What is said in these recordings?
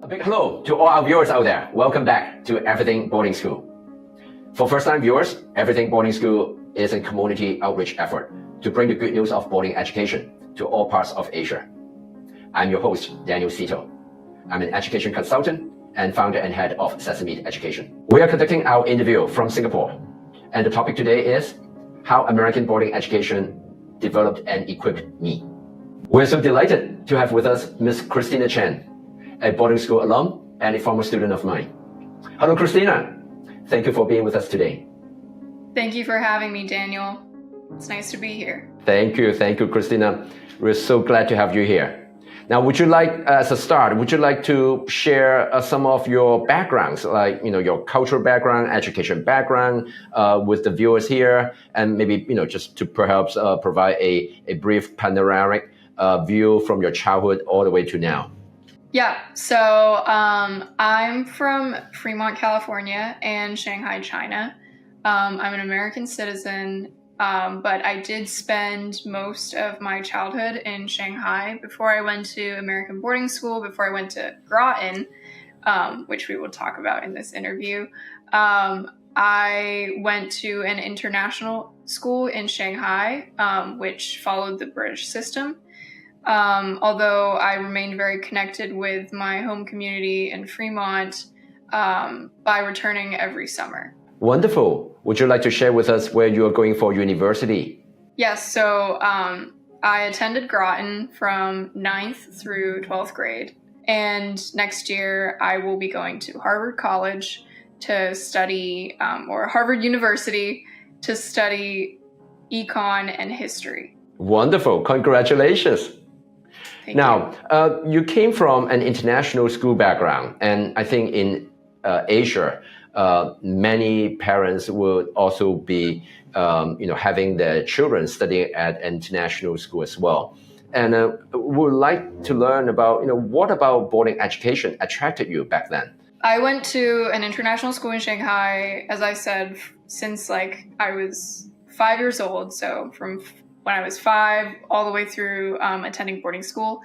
big hello to all our viewers out there. Welcome back to Everything Boarding School. For first-time viewers, Everything Boarding School is a community outreach effort to bring the good news of boarding education to all parts of Asia. I'm your host, Daniel Cito. I'm an education consultant and founder and head of Sesameed Education. We are conducting our interview from Singapore, and the topic today is how American boarding education developed and equipped me. We're so delighted to have with us Ms. Christina Chen, a boarding school alum and a former student of mine. Hello, Christina. Thank you for being with us today. Thank you for having me, Daniel. It's nice to be here. Thank you, Christina. We're so glad to have you here. Now, would you like, as a start, to share some of your backgrounds, like your cultural background, education background, with the viewers here, and maybe just to perhaps provide a brief panoramic view from your childhood all the way to now? Yeah, so I'm from Fremont, California, and Shanghai, China. I'm an American citizen, but I did spend most of my childhood in Shanghai before I went to American boarding school, before I went to Groton, which we will talk about in this interview. I went to an international school in Shanghai, which followed the British system. Although I remained very connected with my home community in Fremont by returning every summer. Wonderful. Would you like to share with us where you are going for university? Yes, so I attended Groton from 9th through 12th grade. And next year I will be going to Harvard College to study, or Harvard University to study econ and history. Wonderful. Congratulations. Now, you came from an international school background, and I think in Asia, many parents would also be, having their children studying at international school as well. And would like to learn about, what about boarding education attracted you back then? I went to an international school in Shanghai, as I said, since I was 5 years old. So from when I was 5 all the way through attending boarding school.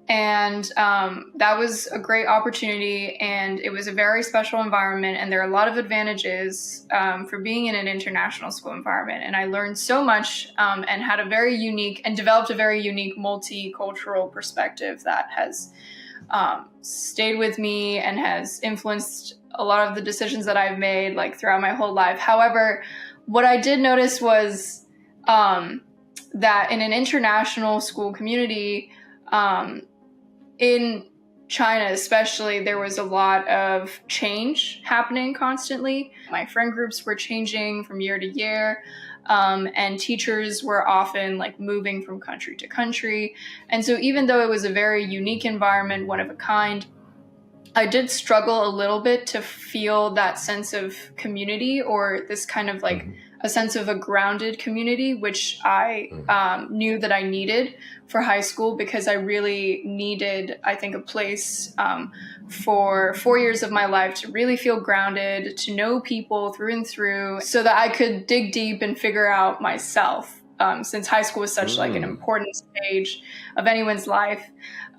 And that was a great opportunity, and it was a very special environment, and there are a lot of advantages for being in an international school environment. And I learned so much and had developed a very unique multicultural perspective that has stayed with me and has influenced a lot of the decisions that I've made throughout my whole life. However, what I did notice was that in an international school community, in China especially, there was a lot of change happening constantly. My friend groups were changing from year to year, and teachers were often moving from country to country. And so even though it was a very unique environment, one of a kind, I did struggle a little bit to feel that sense of community, or this kind of a sense of a grounded community, which I knew that I needed for high school, because I really needed, I think, a place for 4 years of my life to really feel grounded, to know people through and through, so that I could dig deep and figure out myself, since high school is such an important stage of anyone's life.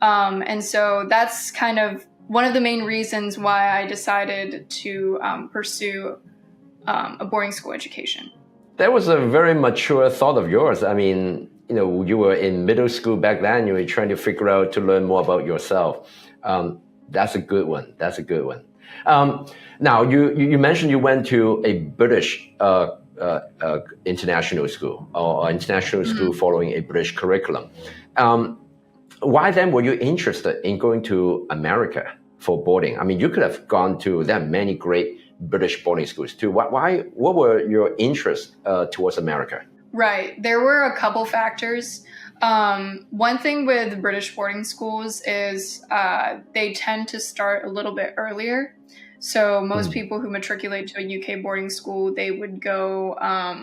And so that's kind of one of the main reasons why I decided to pursue a boarding school education. That was a very mature thought of yours. I mean, you were in middle school back then. You were trying to figure out to learn more about yourself. That's a good one. Now, you mentioned you went to a British international school, or international school following a British curriculum. Why then were you interested in going to America for boarding? I mean, you could have gone to, there are many great British boarding schools too. What were your interests towards America? Right. There were a couple factors. One thing with British boarding schools is they tend to start a little bit earlier. So most people who matriculate to a UK boarding school, they would go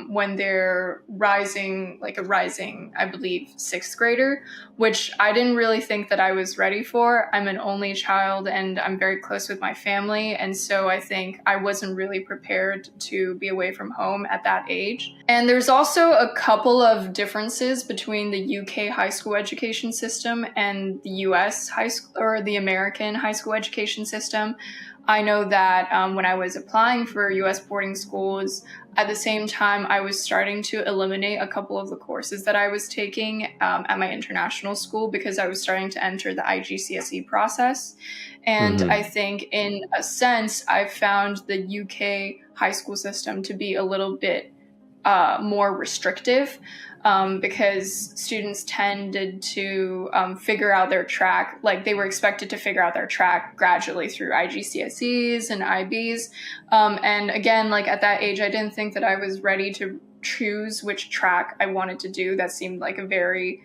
when they're rising, I believe, sixth grader, which I didn't really think that I was ready for. I'm an only child and I'm very close with my family. And so I think I wasn't really prepared to be away from home at that age. And there's also a couple of differences between the UK high school education system and the US high school or the American high school education system. I know that when I was applying for US boarding schools, at the same time, I was starting to eliminate a couple of the courses that I was taking at my international school because I was starting to enter the IGCSE process. And I think in a sense, I found the UK high school system to be a little bit more restrictive. Because students tended to figure out their track, like they were expected to figure out their track gradually through IGCSEs and IBs. And again, like at that age, I didn't think that I was ready to choose which track I wanted to do. That seemed like a very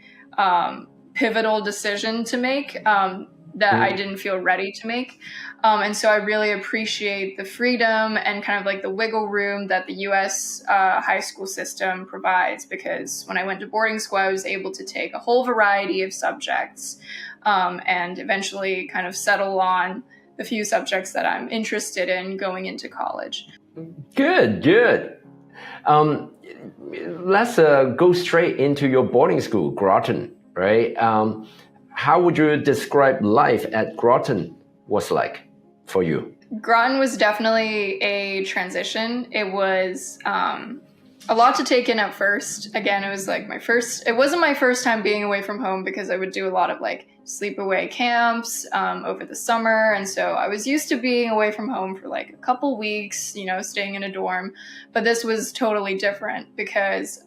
pivotal decision to make that I didn't feel ready to make. And so I really appreciate the freedom and kind of like the wiggle room that the US high school system provides, because when I went to boarding school, I was able to take a whole variety of subjects and eventually kind of settle on the few subjects that I'm interested in going into college. Good. Let's go straight into your boarding school, Groton, right? How would you describe life at Groton was like for you? Groton was definitely a transition. It was a lot to take in at first. Again, it was like it wasn't my first time being away from home because I would do a lot of like sleepaway camps over the summer. And so I was used to being away from home for like a couple weeks, staying in a dorm. But this was totally different because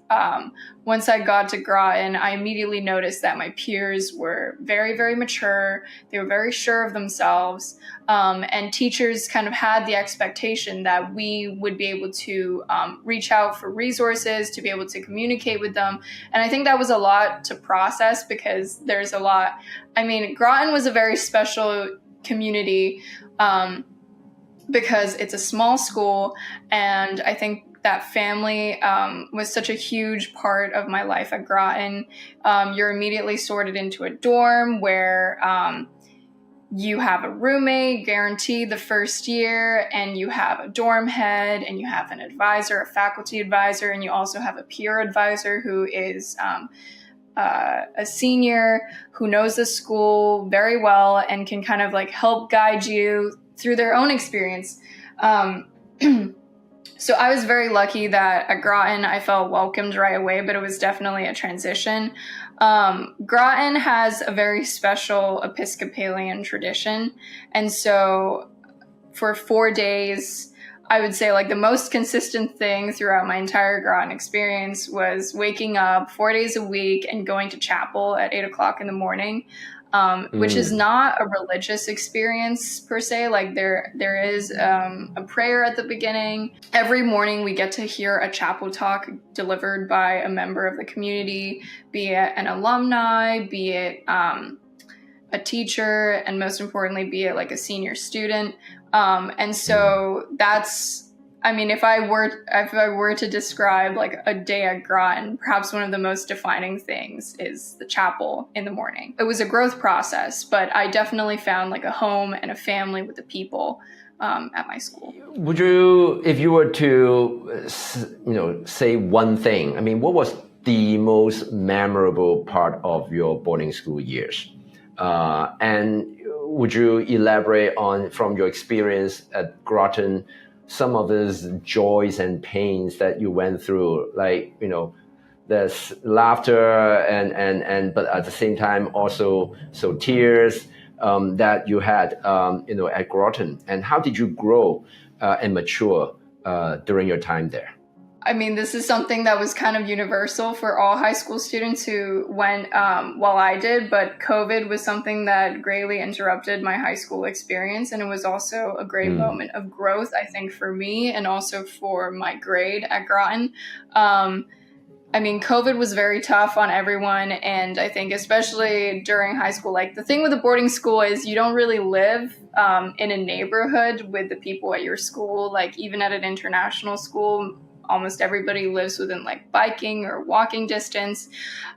once I got to Groton, I immediately noticed that my peers were very, very mature. They were very sure of themselves. And teachers kind of had the expectation that we would be able to reach out for resources, to be able to communicate with them. And I think that was a lot to process because there's a lot. I mean, Groton was a very special community because it's a small school, and I think that family was such a huge part of my life at Groton. You're immediately sorted into a dorm where you have a roommate guaranteed the first year, and you have a dorm head, and you have an advisor, a faculty advisor, and you also have a peer advisor who is a senior who knows the school very well and can kind of like help guide you through their own experience. So I was very lucky that at Groton I felt welcomed right away, but it was definitely a transition. Groton has a very special Episcopalian tradition. And so for 4 days, I would say like the most consistent thing throughout my entire Groton experience was waking up 4 days a week and going to chapel at 8 o'clock in the morning. Which is not a religious experience per se. Like there is a prayer at the beginning. Every morning we get to hear a chapel talk delivered by a member of the community, be it an alumni, be it a teacher, and most importantly, be it like a senior student. And so that's, I mean, if I were to describe like a day at Groton, perhaps one of the most defining things is the chapel in the morning. It was a growth process, but I definitely found like a home and a family with the people at my school. Would you, if you were to, say one thing, I mean, what was the most memorable part of your boarding school years? And would you elaborate on, from your experience at Groton, some of those joys and pains that you went through, like, there's laughter and but at the same time also tears that you had, at Groton, and how did you grow and mature during your time there? I mean, this is something that was kind of universal for all high school students who went while I did, but COVID was something that greatly interrupted my high school experience. And it was also a great moment of growth, I think, for me and also for my grade at Groton. I mean, COVID was very tough on everyone. And I think especially during high school, like the thing with a boarding school is you don't really live in a neighborhood with the people at your school. Like even at an international school, almost everybody lives within like biking or walking distance.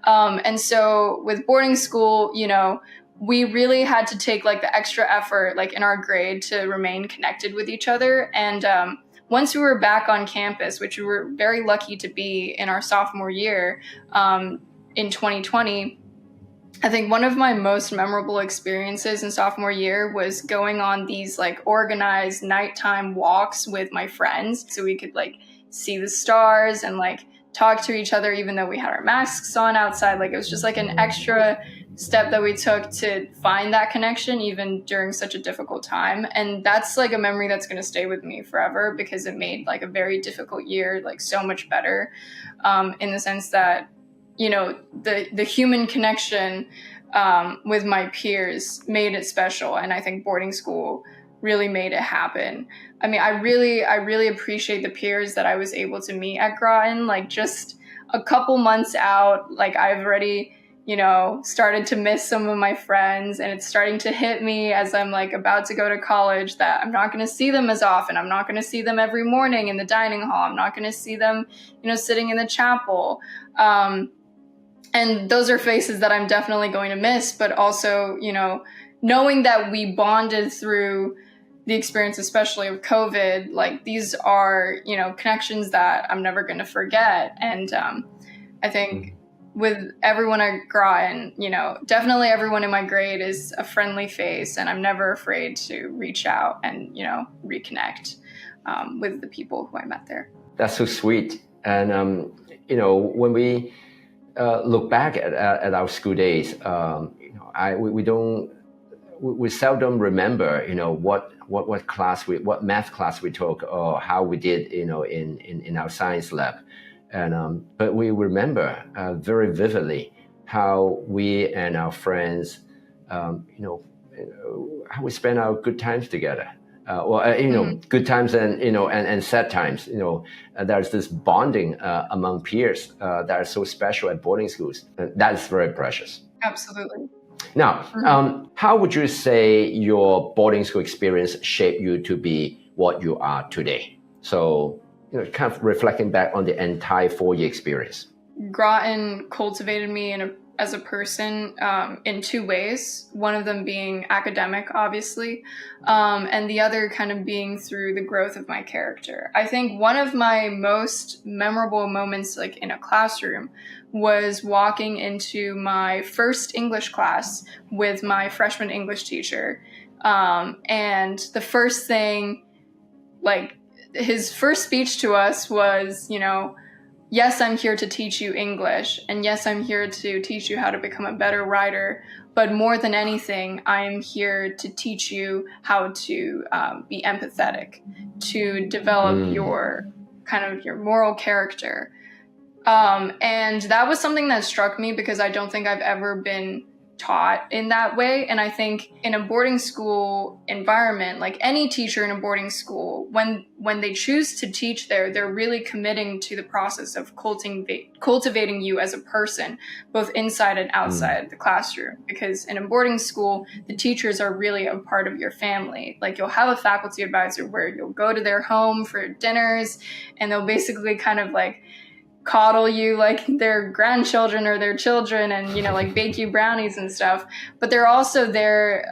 And so with boarding school, you know, we really had to take like the extra effort, like in our grade, to remain connected with each other. And once we were back on campus, which we were very lucky to be in our sophomore year in 2020, I think one of my most memorable experiences in sophomore year was going on these like organized nighttime walks with my friends so we could like see the stars and like talk to each other even though we had our masks on outside. Like it was just like an extra step that we took to find that connection even during such a difficult time. And that's like a memory that's going to stay with me forever because it made like a very difficult year like so much better, in the sense that, you know, the human connection with my peers made it special. And I think boarding school really made it happen. I mean, I really appreciate the peers that I was able to meet at Groton. Like just a couple months out, like I've already, you know, started to miss some of my friends, and it's starting to hit me as I'm like about to go to college that I'm not going to see them as often. I'm not going to see them every morning in the dining hall. I'm not going to see them, you know, sitting in the chapel. And those are faces that I'm definitely going to miss, but also, you know, knowing that we bonded through the experience, especially of COVID, like these are, you know, connections that I'm never going to forget. And I think with everyone at Groton, you know, definitely everyone in my grade is a friendly face, and I'm never afraid to reach out and, you know, reconnect with the people who I met there. That's so sweet. And, you know, when we look back at our school days, you know, we seldom remember, you know, what math class we took or how we did, you know, in our science lab. And but we remember very vividly how we and our friends, you know, how we spent our good times together. You know, good times and, you know, and sad times. You know, there's this bonding among peers that are so special at boarding schools. That is very precious. Absolutely. Now, how would you say your boarding school experience shaped you to be what you are today? So, you know, kind of reflecting back on the entire 4-year experience. Groton cultivated me as a person in 2 ways. One of them being academic, obviously, and the other kind of being through the growth of my character. I think one of my most memorable moments, like in a classroom, was walking into my first English class with my freshman English teacher, and the first thing, like his first speech to us was, you know, yes, I'm here to teach you English, and yes, I'm here to teach you how to become a better writer, but more than anything, I'm here to teach you how to be empathetic, to develop your moral character. And that was something that struck me because I don't think I've ever been taught in that way. And I think in a boarding school environment, like any teacher in a boarding school, when they choose to teach there, they're really committing to the process of cultivating you as a person, both inside and outside the classroom. Because in a boarding school, the teachers are really a part of your family. Like you'll have a faculty advisor where you'll go to their home for dinners, and they'll basically kind of like coddle you like their grandchildren or their children, and, you know, like bake you brownies and stuff. But they're also there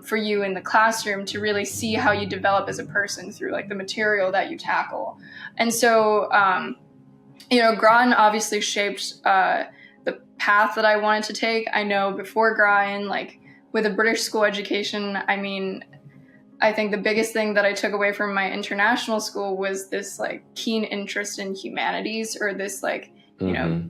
for you in the classroom to really see how you develop as a person through like the material that you tackle. And so, you know, Groton obviously shaped the path that I wanted to take. I know before Groton, like with a British school education, I mean, I think the biggest thing that I took away from my international school was this like keen interest in humanities, or this like, you know,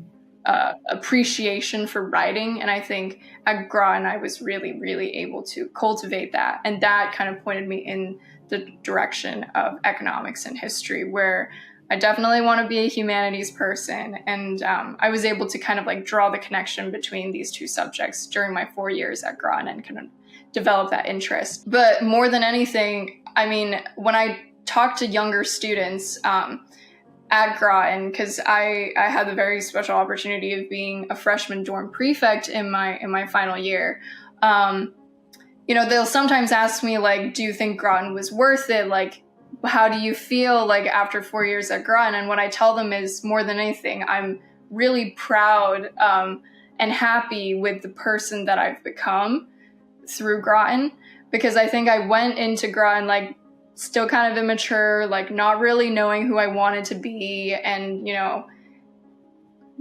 appreciation for writing. And I think at Groton, I was really, really able to cultivate that. And that kind of pointed me in the direction of economics and history, where I definitely want to be a humanities person. And I was able to kind of like draw the connection between these two subjects during my 4 years at Groton and kind of develop that interest. But more than anything, I mean, when I talk to younger students, at Groton, because I had the very special opportunity of being a freshman dorm prefect in my final year. They'll sometimes ask me, like, do you think Groton was worth it? Like, how do you feel like after 4 years at Groton? And what I tell them is, more than anything, I'm really proud and happy with the person that I've become through Groton, because I think I went into Groton like still kind of immature, like not really knowing who I wanted to be, and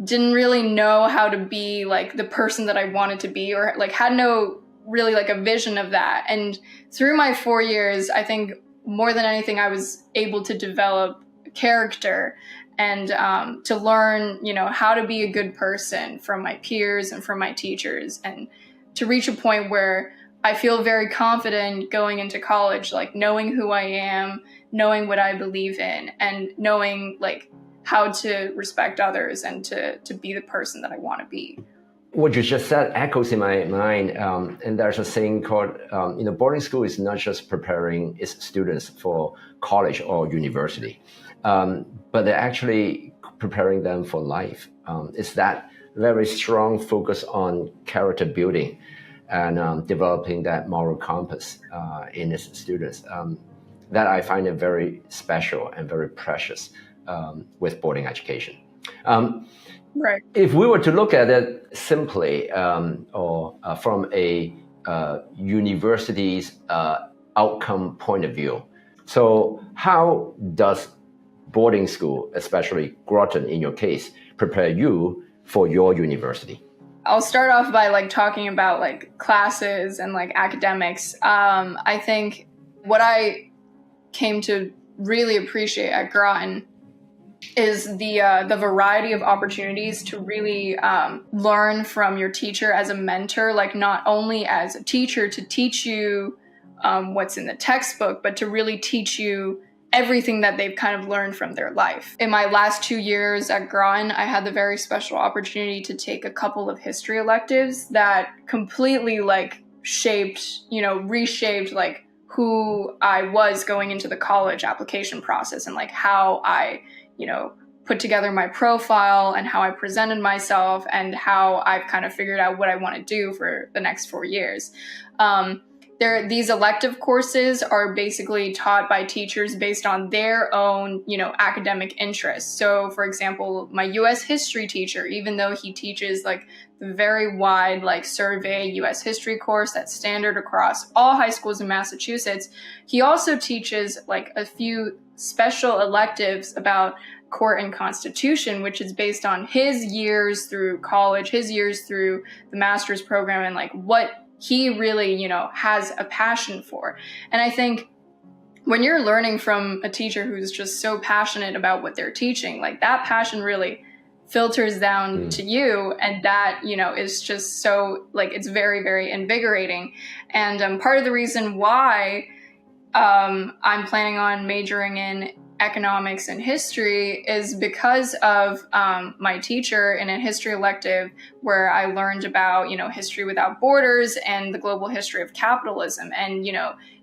didn't really know how to be like the person that I wanted to be, or like had no really like a vision of that. And through my 4 years, I think more than anything, I was able to develop character and to learn, how to be a good person from my peers and from my teachers, and to reach a point where I feel very confident going into college, like knowing who I am, knowing what I believe in, and knowing like how to respect others and to be the person that I want to be. What you just said echoes in my mind, and there's a saying called, boarding school is not just preparing its students for college or university, but they're actually preparing them for life. It's that very strong focus on character building and developing that moral compass in its students. That I find it very special and very precious with boarding education. Right. If we were to look at it simply or from a university's outcome point of view, so how does boarding school, especially Groton in your case, prepare you for your university? I'll start off by like talking about like classes and like academics. I think what I came to really appreciate at Groton is the variety of opportunities to really learn from your teacher as a mentor, like not only as a teacher to teach you what's in the textbook, but to really teach you everything that they've kind of learned from their life. In my last 2 years at Groton, I had the very special opportunity to take a couple of history electives that completely like reshaped like who I was going into the college application process, and like how I put together my profile and how I presented myself and how I've kind of figured out what I want to do for the next 4 years. These elective courses are basically taught by teachers based on their own, academic interests. So, for example, my U.S. history teacher, even though he teaches like the very wide like survey U.S. history course that's standard across all high schools in Massachusetts, he also teaches like a few special electives about court and constitution, which is based on his years through college, his years through the master's program, and like what he really, has a passion for. And I think when you're learning from a teacher who's just so passionate about what they're teaching, like that passion really filters down to you. And that, is just so like, it's very, very invigorating. And part of the reason why I'm planning on majoring in economics and history is because of my teacher in a history elective where I learned about, history without borders and the global history of capitalism. And,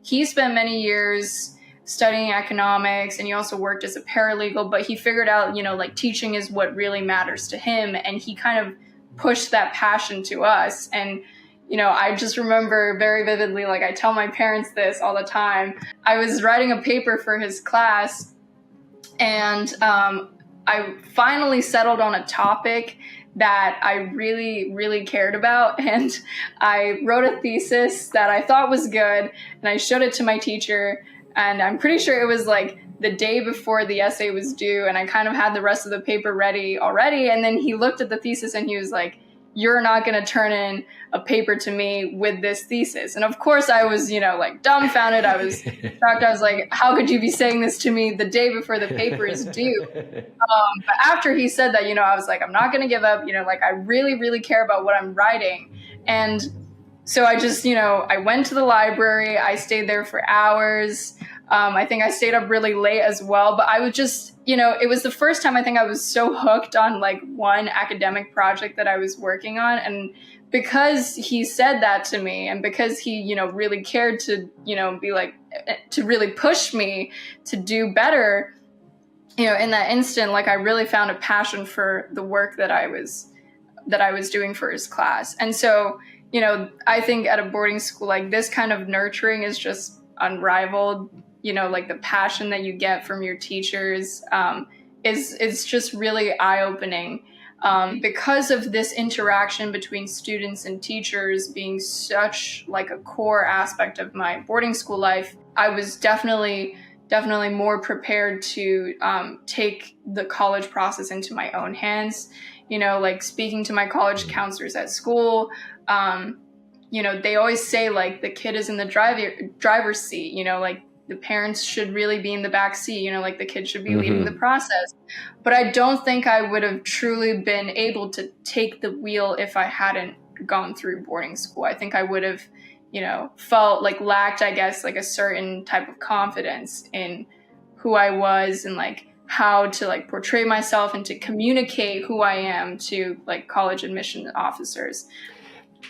he spent many years studying economics, and he also worked as a paralegal, but he figured out, like teaching is what really matters to him. And he kind of pushed that passion to us. And I just remember very vividly, like I tell my parents this all the time. I was writing a paper for his class, and I finally settled on a topic that I really, really cared about. And I wrote a thesis that I thought was good, and I showed it to my teacher. And I'm pretty sure it was like the day before the essay was due, and I kind of had the rest of the paper ready already. And then he looked at the thesis and he was like, "You're not going to turn in a paper to me with this thesis." And of course I was, like dumbfounded. I was shocked. I was like, how could you be saying this to me the day before the paper is due? But after he said that, I was like, I'm not going to give up, like I really, really care about what I'm writing. And so I just, I went to the library. I stayed there for hours. I think I stayed up really late as well, but I would just, it was the first time I think I was so hooked on like one academic project that I was working on. And because he said that to me, and because he, really cared to, be like, to really push me to do better, in that instant, like I really found a passion for the work that I was doing for his class. And so, I think at a boarding school, like this kind of nurturing is just unrivaled. Like the passion that you get from your teachers is just really eye-opening. Because of this interaction between students and teachers being such like a core aspect of my boarding school life, I was definitely more prepared to take the college process into my own hands. Like speaking to my college counselors at school, they always say like the kid is in the driver's seat, like the parents should really be in the back seat, like the kid should be leading the process. But I don't think I would have truly been able to take the wheel if I hadn't gone through boarding school. I think I would have, felt like lacked, I guess, like a certain type of confidence in who I was and like how to like portray myself and to communicate who I am to like college admission officers.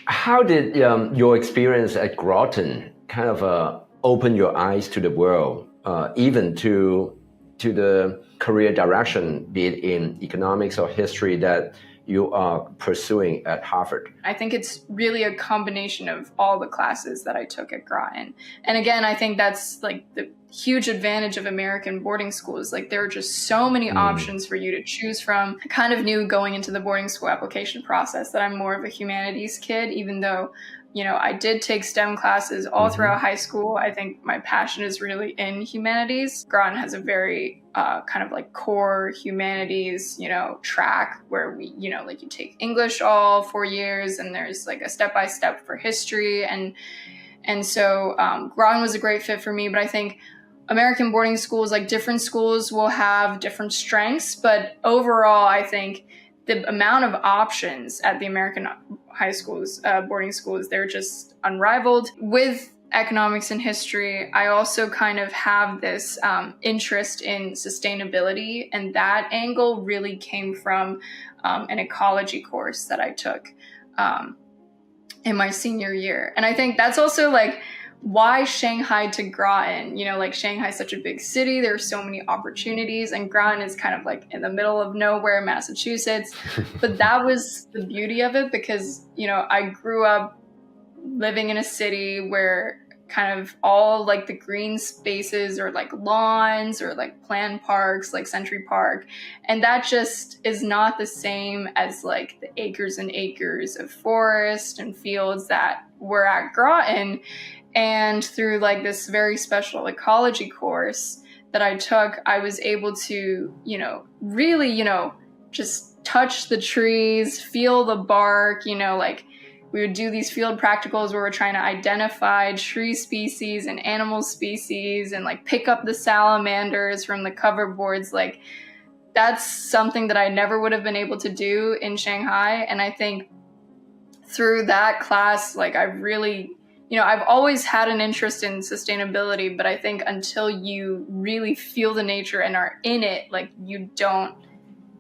How did your experience at Groton kind of open your eyes to the world, even to the career direction, be it in economics or history, that you are pursuing at Harvard? I think it's really a combination of all the classes that I took at Groton. And again, I think that's like the huge advantage of American boarding schools. Like there are just so many options for you to choose from. I kind of knew going into the boarding school application process that I'm more of a humanities kid, even though I did take STEM classes all throughout high school. I think my passion is really in humanities. Groton has a very kind of like core humanities, track where we, like you take English all 4 years and there's like a step-by-step for history. And so Groton was a great fit for me, but I think American boarding schools, like different schools will have different strengths, but overall, I think the amount of options at the American high schools, boarding schools, they're just unrivaled. With economics and history, I also kind of have this interest in sustainability, and that angle really came from an ecology course that I took in my senior year. And I think that's also like why Shanghai to Groton, like Shanghai is such a big city. There's so many opportunities, and Groton is kind of like in the middle of nowhere, Massachusetts. But that was the beauty of it because, I grew up living in a city where kind of all like the green spaces or like lawns or like planned parks, like Century Park. And that just is not the same as like the acres and acres of forest and fields that were at Groton. And through like this very special ecology course that I took, I was able to, really, just touch the trees, feel the bark, like we would do these field practicals where we're trying to identify tree species and animal species and like pick up the salamanders from the cover boards. Like that's something that I never would have been able to do in Shanghai. And I think through that class, like I really, I've always had an interest in sustainability, but I think until you really feel the nature and are in it, like you don't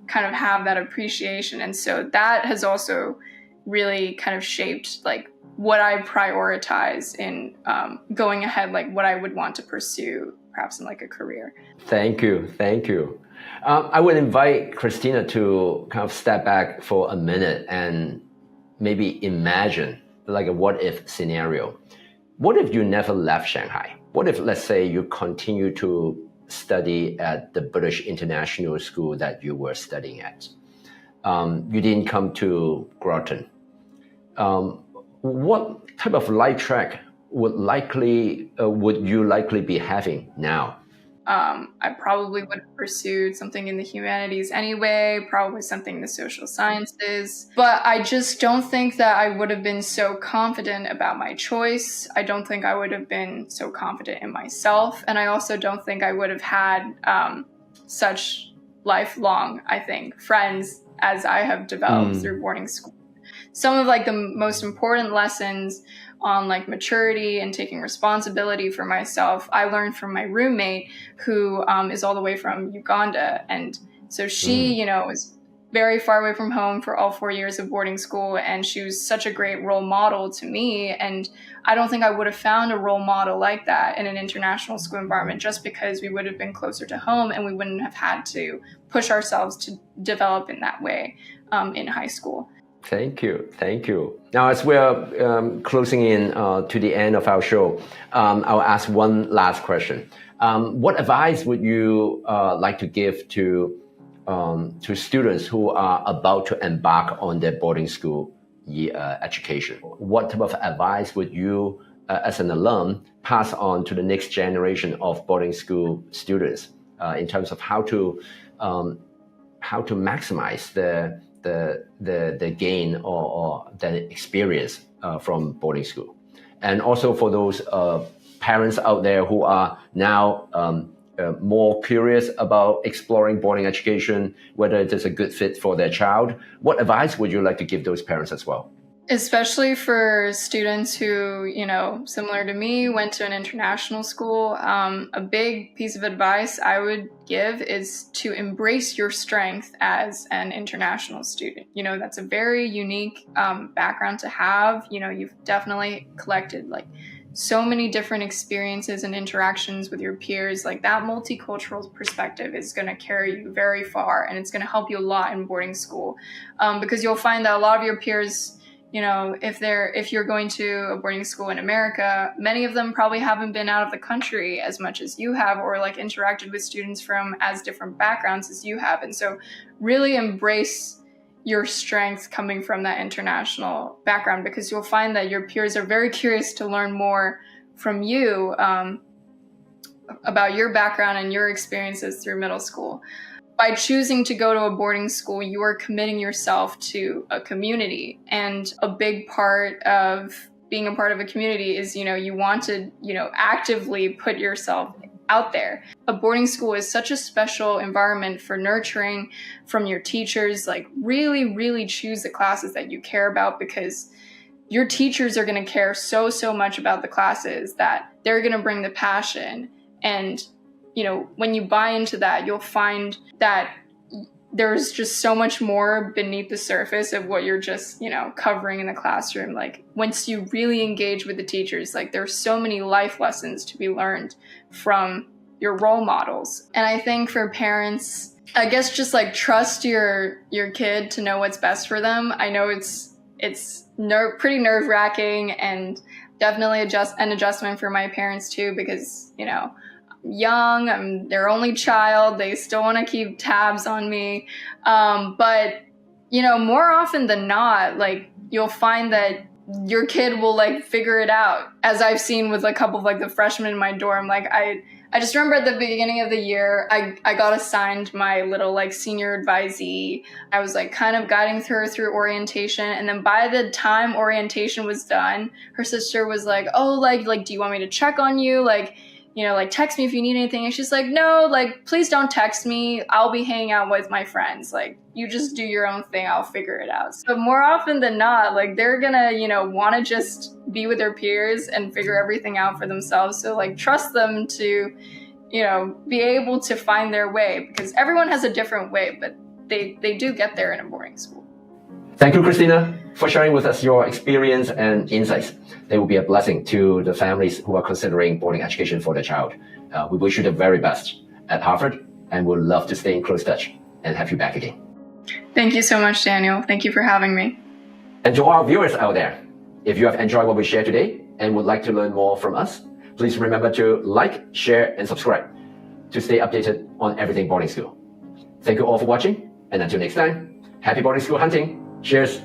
kind of have that appreciation. And so that has also really kind of shaped like what I prioritize in going ahead, like what I would want to pursue perhaps in like a career. Thank you. I would invite Christina to kind of step back for a minute and maybe imagine like a what if scenario. What if you never left Shanghai? What if, let's say, you continue to study at the British International School that you were studying at? You didn't come to Groton. What type of life track would you likely be having now? I probably would have pursued something in the humanities anyway, probably something in the social sciences. But I just don't think that I would have been so confident about my choice. I don't think I would have been so confident in myself. And I also don't think I would have had such lifelong, I think, friends as I have developed through boarding school. Some of like the most important lessons on like maturity and taking responsibility for myself, I learned from my roommate who is all the way from Uganda. And so she, was very far away from home for all 4 years of boarding school, and she was such a great role model to me. And I don't think I would have found a role model like that in an international school environment, just because we would have been closer to home and we wouldn't have had to push ourselves to develop in that way in high school. Thank you. Thank you. Now, as we're closing in to the end of our show, I'll ask one last question. What advice would you like to give to students who are about to embark on their boarding school education? What type of advice would you, as an alum, pass on to the next generation of boarding school students in terms of how to maximize the gain or the experience from boarding school? And also for those parents out there who are now more curious about exploring boarding education, whether it is a good fit for their child, what advice would you like to give those parents as well? Especially for students who, similar to me, went to an international school, a big piece of advice I would give is to embrace your strength as an international student. That's a very unique background to have. You've definitely collected so many different experiences and interactions with your peers. That multicultural perspective is going to carry you very far, and it's going to help you a lot in boarding school, because you'll find that a lot of your peers, if you're going to a boarding school in America, many of them probably haven't been out of the country as much as you have, or interacted with students from as different backgrounds as you have. And so really embrace your strengths coming from that international background, because you'll find that your peers are very curious to learn more from you about your background and your experiences through middle school. By choosing to go to a boarding school, you are committing yourself to a community. And a big part of being a part of a community is, you want to, actively put yourself out there. A boarding school is such a special environment for nurturing from your teachers. Really, really choose the classes that you care about, because your teachers are going to care so much about the classes that they're going to bring the passion. And when you buy into that, you'll find that there's just so much more beneath the surface of what you're just, covering in the classroom. Once you really engage with the teachers, there's so many life lessons to be learned from your role models. And I think for parents, I guess just trust your kid to know what's best for them. I know it's pretty nerve-wracking, and definitely an adjustment for my parents too, because, young, I'm their only child, they still want to keep tabs on me, but more often than not, you'll find that your kid will figure it out, as I've seen with a couple of the freshmen in my dorm. I just remember at the beginning of the year, I got assigned my little senior advisee. I was kind of guiding her through orientation, and then by the time orientation was done, her sister was oh, do you want me to check on you, text me if you need anything. And she's no, please don't text me. I'll be hanging out with my friends. You just do your own thing. I'll figure it out. So more often than not, they're gonna, want to just be with their peers and figure everything out for themselves. So trust them to, be able to find their way, because everyone has a different way, but they do get there in a boarding school. Thank you, Christina, for sharing with us your experience and insights. They will be a blessing to the families who are considering boarding education for their child. We wish you the very best at Harvard, and would love to stay in close touch and have you back again. Thank you so much, Daniel. Thank you for having me. And to our viewers out there, if you have enjoyed what we shared today and would like to learn more from us, please remember to like, share, and subscribe to stay updated on everything boarding school. Thank you all for watching, and until next time, happy boarding school hunting. Cheers.